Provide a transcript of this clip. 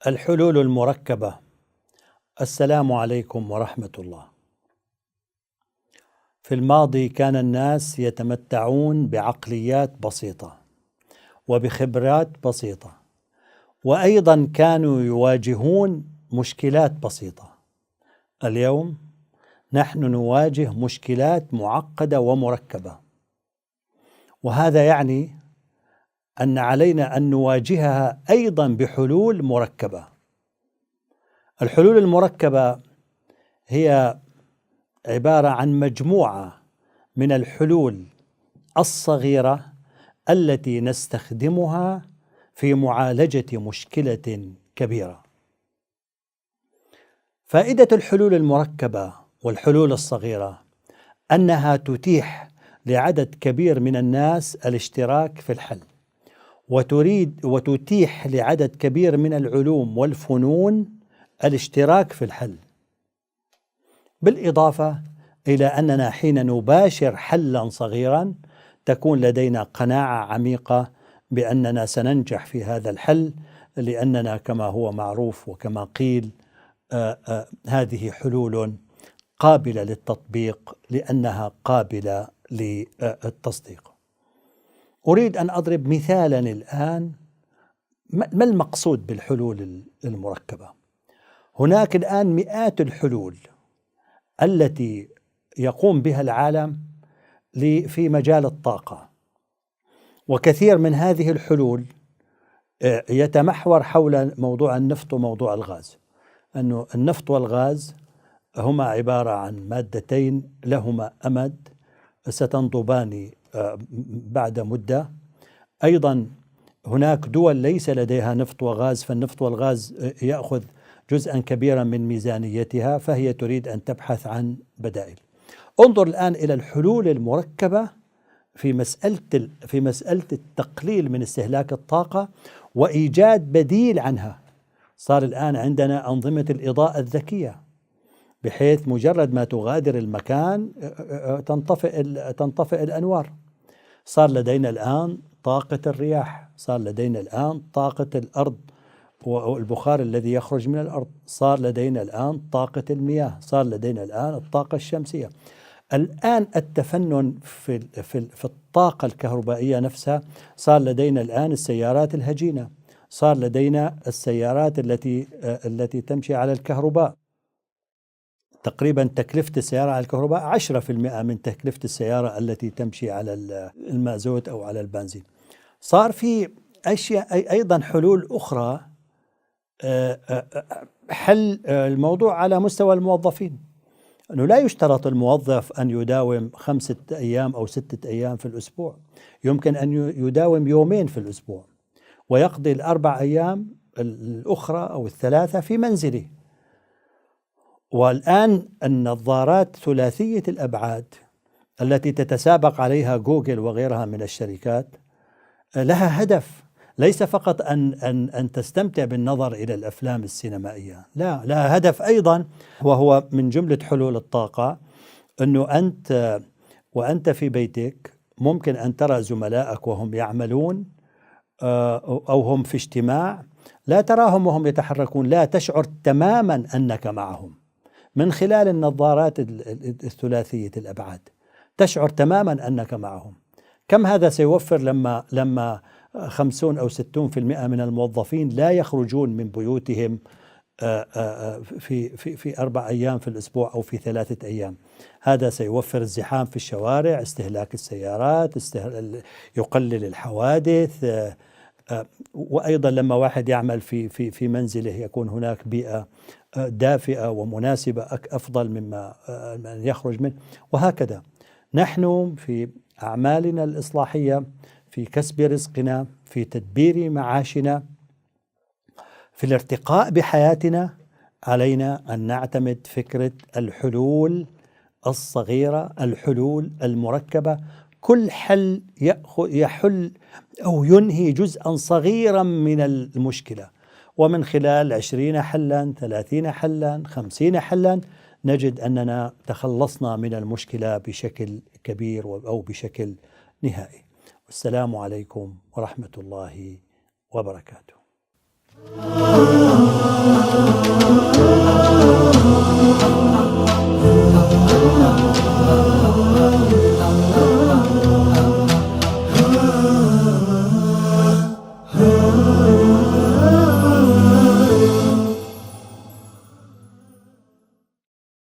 الحلول المركبة. السلام عليكم ورحمة الله. في الماضي كان الناس يتمتعون بعقليات بسيطة وبخبرات بسيطة، وأيضا كانوا يواجهون مشكلات بسيطة. اليوم نحن نواجه مشكلات معقدة ومركبة، وهذا يعني أن علينا أن نواجهها أيضا بحلول مركبة. الحلول المركبة هي عبارة عن مجموعة من الحلول الصغيرة التي نستخدمها في معالجة مشكلة كبيرة. فائدة الحلول المركبة والحلول الصغيرة أنها تتيح لعدد كبير من الناس الاشتراك في الحل، وتتيح لعدد كبير من العلوم والفنون الاشتراك في الحل، بالإضافة إلى أننا حين نباشر حلا صغيرا تكون لدينا قناعة عميقة بأننا سننجح في هذا الحل، لأننا كما هو معروف وكما قيل هذه حلول قابلة للتطبيق لأنها قابلة للتصديق. أريد أن أضرب مثالا الآن. ما المقصود بالحلول المركبة؟ هناك الآن مئات الحلول التي يقوم بها العالم في مجال الطاقة، وكثير من هذه الحلول يتمحور حول موضوع النفط وموضوع الغاز. أنه النفط والغاز هما عبارة عن مادتين لهما أمد ستنضبان بعد مدة. أيضا هناك دول ليس لديها نفط وغاز، فالنفط والغاز يأخذ جزءا كبيرا من ميزانيتها، فهي تريد أن تبحث عن بدائل. انظر الآن إلى الحلول المركبة في مسألة التقليل من استهلاك الطاقة وإيجاد بديل عنها. صار الآن عندنا أنظمة الإضاءة الذكية، بحيث مجرد ما تغادر المكان تنطفئ الأنوار. صار لدينا الآن طاقة الرياح، صار لدينا الآن طاقة الأرض والبخار الذي يخرج من الأرض، صار لدينا الآن طاقة المياه، صار لدينا الآن الطاقة الشمسية. الآن التفنن في الطاقة الكهربائية نفسها. صار لدينا الآن السيارات الهجينة، صار لدينا السيارات التي تمشي على الكهرباء. تقريبا تكلفة السيارة على الكهرباء 10% من تكلفة السيارة التي تمشي على المازوت أو على البنزين. صار في أشياء أيضا حلول أخرى. حل الموضوع على مستوى الموظفين، أنه لا يشترط الموظف أن يداوم 5 أيام أو 6 أيام في الأسبوع، يمكن أن يداوم 2 في الأسبوع ويقضي 4 أيام الأخرى أو 3 في منزله. والآن النظارات ثلاثية الأبعاد التي تتسابق عليها جوجل وغيرها من الشركات لها هدف، ليس فقط أن تستمتع بالنظر إلى الأفلام السينمائية، لا، لها هدف أيضا، وهو من جملة حلول الطاقة. أنه أنت وأنت في بيتك ممكن أن ترى زملائك وهم يعملون أو هم في اجتماع، لا تراهم وهم يتحركون، لا تشعر تماما أنك معهم. من خلال النظارات الثلاثية الأبعاد تشعر تماما أنك معهم. كم هذا سيوفر لما 50 أو 60% من الموظفين لا يخرجون من بيوتهم في 4 أيام في الأسبوع أو في 3 أيام. هذا سيوفر الزحام في الشوارع، استهلاك السيارات، يقلل الحوادث. وأيضا لما واحد يعمل في منزله يكون هناك بيئة دافئة ومناسبة أفضل مما من يخرج منه، وهكذا. نحن في أعمالنا الإصلاحية، في كسب رزقنا، في تدبير معاشنا، في الارتقاء بحياتنا، علينا أن نعتمد فكرة الحلول الصغيرة، الحلول المركبة. كل حل يحل أو ينهي جزءا صغيرا من المشكلة، ومن خلال 20 حلا، 30 حلا، 50 حلا نجد أننا تخلصنا من المشكلة بشكل كبير أو بشكل نهائي. والسلام عليكم ورحمة الله وبركاته. الله.